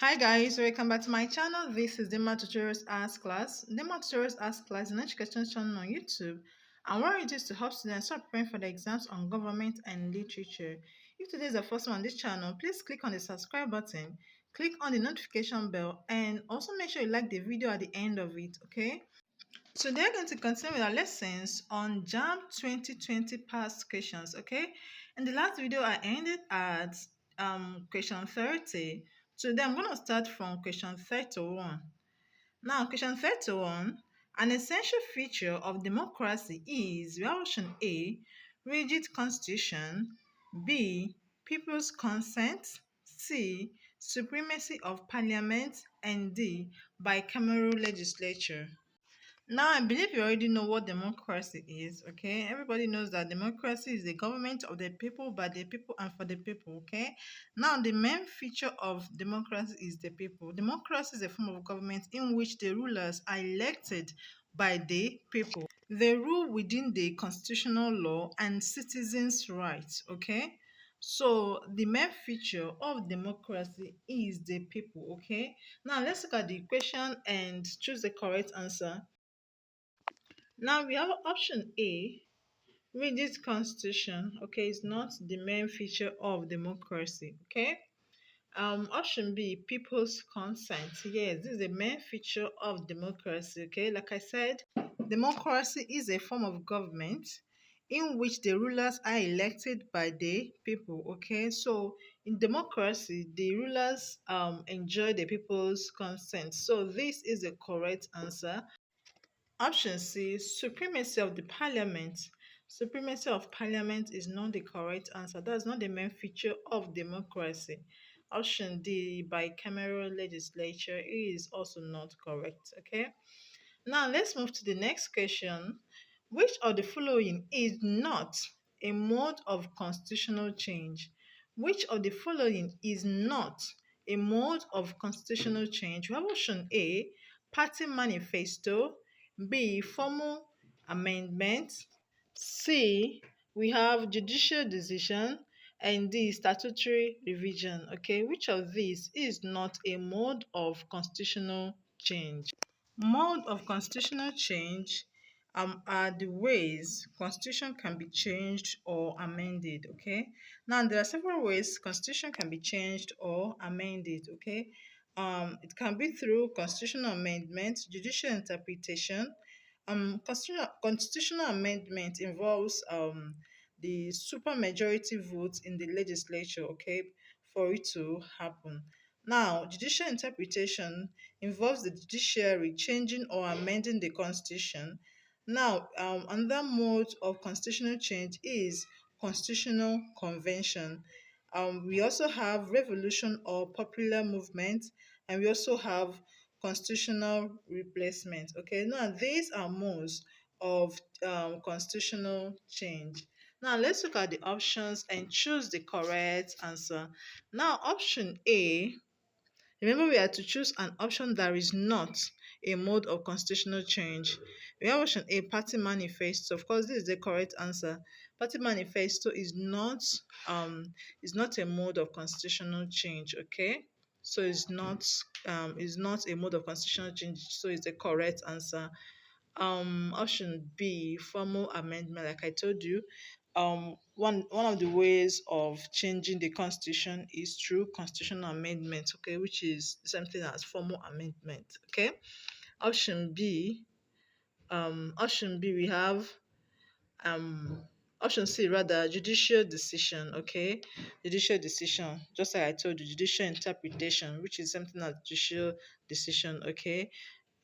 Hi guys, welcome back to my channel. This is Dema Tutorials Ask Class. Dema Tutorials Ask Class is an education channel on YouTube, and what it is to help students start preparing for the exams on government and literature. If today is the first one on this channel, please click on the subscribe button, click on the notification bell, and also make sure you like the video at the end of it, okay? So they're going to continue with our lessons on JAMB 2020 past questions, okay? In the last video, I ended at question 30. Today, I'm going to start from question 31. Now, question 31, an essential feature of democracy is, we have option A, rigid constitution, B, people's consent, C, supremacy of parliament, and D, bicameral legislature. Now, I believe you already know what democracy is, okay? Everybody knows that democracy is the government of the people, by the people, and for the people, okay? Now, the main feature of democracy is the people. Democracy is a form of government in which the rulers are elected by the people. They rule within the constitutional law and citizens' rights, okay? So, the main feature of democracy is the people, okay? Now, let's look at the question and choose the correct answer. Now we have option A, rigid constitution. Okay, it's not the main feature of democracy. Okay. Option B, people's consent. Yes, this is the main feature of democracy. Okay, like I said, democracy is a form of government in which the rulers are elected by the people. Okay, so in democracy, the rulers enjoy the people's consent. So this is the correct answer. Option C, supremacy of the parliament. Supremacy of parliament is not the correct answer. That's not the main feature of democracy. Option D, bicameral legislature, is also not correct. Okay. Now let's move to the next question. Which of the following is not a mode of constitutional change? Which of the following is not a mode of constitutional change? We have option A, party manifesto, B, formal amendment, C, we have judicial decision, and D, statutory revision. Okay, which of these is not a mode of constitutional change? Mode of constitutional change are the ways constitution can be changed or amended. Okay. Now there are several ways constitution can be changed or amended. Okay. It can be through constitutional amendment, judicial interpretation. Constitutional amendment involves the supermajority vote in the legislature. Okay, for it to happen. Now, judicial interpretation involves the judiciary changing or amending the constitution. Now, another mode of constitutional change is constitutional convention. We also have revolution or popular movement, and we also have constitutional replacement. Okay, now these are modes of constitutional change. Now let's look at the options and choose the correct answer. Now, option A. Remember, we are to choose an option that is not a mode of constitutional change. We have option A, party manifesto. Of course, this is the correct answer. Party manifesto is not a mode of constitutional change. Okay, so it's not a mode of constitutional change. So it's the correct answer. Option B, formal amendment. Like I told you, one of the ways of changing the constitution is through constitutional amendment. Okay, which is something as formal amendment. Okay. Option B. Option B, we have um option C, rather, judicial decision. Okay, judicial decision, just like I told you, judicial interpretation, which is something as judicial decision. Okay.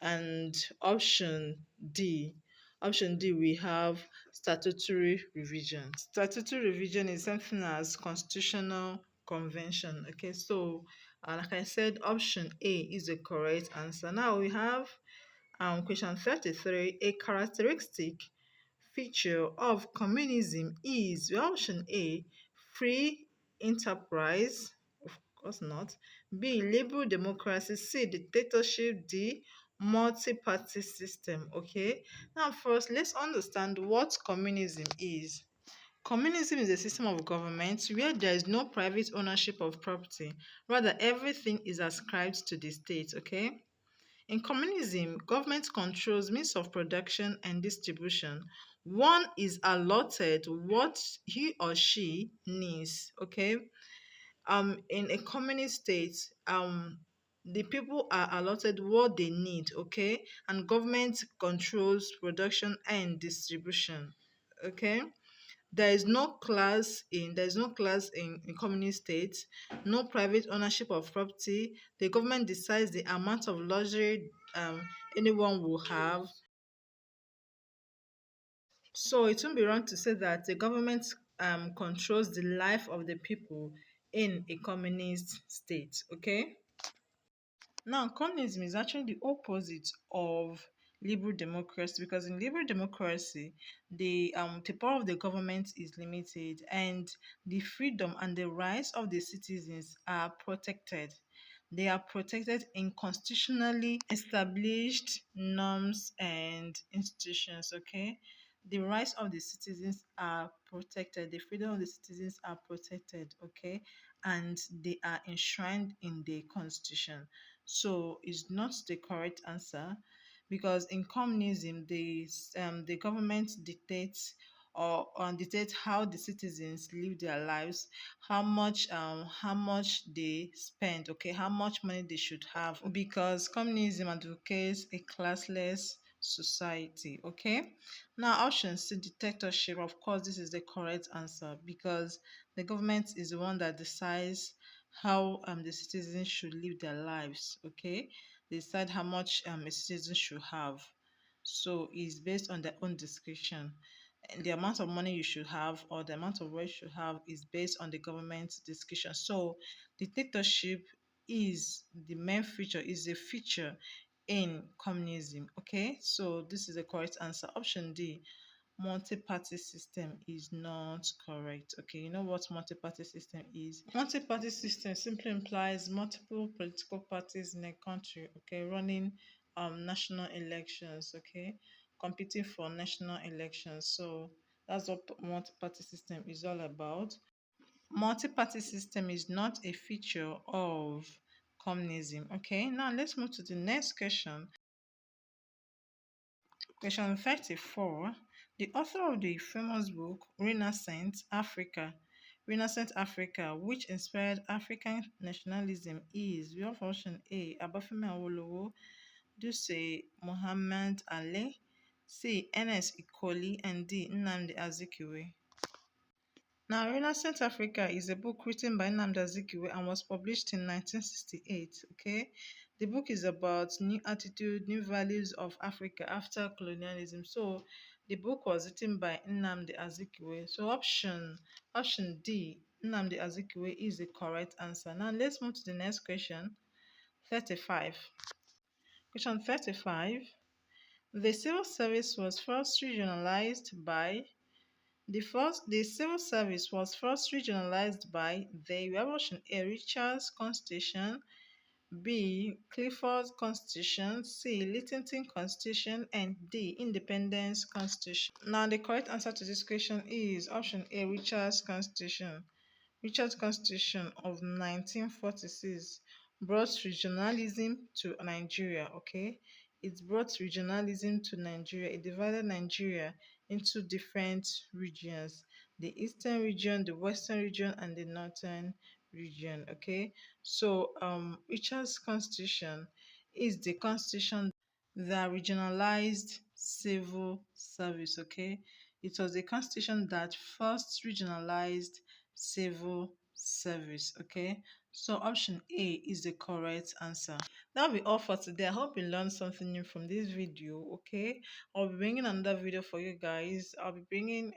And option D, we have statutory revision. Statutory revision is something as constitutional convention. Okay, so like I said, option A is the correct answer. Now we have question 33. A characteristic feature of communism is, option A, free enterprise, of course not, B, liberal democracy, C, dictatorship, D, multi-party system. Okay, now first let's understand what communism is. Communism is a system of government where there is no private ownership of property. Rather, everything is ascribed to the state, okay? In communism, government controls means of production and distribution. One is allotted what he or she needs, okay? In a communist state, the people are allotted what they need, okay? And government controls production and distribution, okay? There is no class in communist states, no private ownership of property. The government decides the amount of luxury anyone will have. So it won't be wrong to say that the government controls the life of the people in a communist state. Okay. Now, communism is actually the opposite of liberal democracy because in liberal democracy, the power of the government is limited and the freedom and the rights of the citizens are protected. They are protected in constitutionally established norms and institutions. Okay, the rights of the citizens are protected. The freedom of the citizens are protected. Okay, and they are enshrined in the constitution. So it's not the correct answer because in communism, the government dictates or dictates how the citizens live their lives, how much they spend, okay, how much money they should have because communism advocates a classless society. Okay. Now option C, dictatorship. Of course, this is the correct answer because the government is the one that decides how the citizens should live their lives. Okay, they decide how much a citizen should have. So it's based on their own discretion. And the amount of money you should have or the amount of wealth you should have is based on the government's discretion. So dictatorship is a feature in communism. Okay, so this is the correct answer. Option D, multi-party system is not correct. Okay, you know what multi-party system is? Multi-party system simply implies multiple political parties in a country, okay, running national elections, okay, competing for national elections. So that's what multi-party system is all about. Multi-party system is not a feature of communism. Okay, now let's move to the next question. Question 34. The author of the famous book Renaissance Africa, which inspired African nationalism, is, we have option A, Abafemi Awolowo, Duse Muhammad Ali, C, Ernest Ikoli, and D, Nnamdi Azikiwe. Now, Renaissance Africa is a book written by Nnamdi Azikiwe and was published in 1968. Okay, the book is about new attitude, new values of Africa after colonialism. So, the book was written by Nnamdi Azikiwe. So, option D, Nnamdi Azikiwe is the correct answer. Now, let's move to the next question. 35. Question 35. The civil service was first regionalized by the civil service was first regionalized by the, we have option A, Richard's Constitution, B, Clifford Constitution, C, Lyttleton Constitution, and D, Independence Constitution. Now, the correct answer to this question is option A, Richard's Constitution. Richard's Constitution of 1946 brought regionalism to Nigeria, okay? It brought regionalism to Nigeria. It divided Nigeria into different regions, the eastern region, the western region, and the northern region, okay? So, Richard's Constitution is the constitution that regionalized civil service, okay? It was a constitution that first regionalized civil service. Okay, so option A is the correct answer. That'll be all for today. I hope you learned something new from this video. Okay, I'll be bringing another video for you guys. I'll be bringing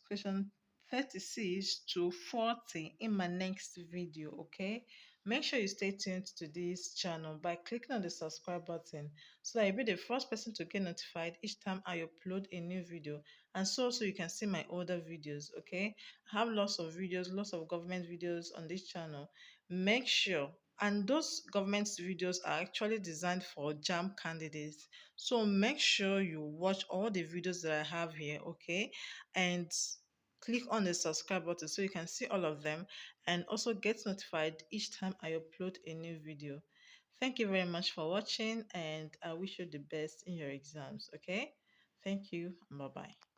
question 36 to 40 in my next video. Okay, make sure you stay tuned to this channel by clicking on the subscribe button so that you'll be the first person to get notified each time I upload a new video, and so you can see my older videos. Okay, I have lots of videos, lots of government videos on this channel. Make sure And those government videos are actually designed for JAMB candidates. So make sure you watch all the videos that I have here, okay? And click on the subscribe button so you can see all of them and also get notified each time I upload a new video. Thank you very much for watching, and I wish you the best in your exams, okay? Thank you. Bye bye.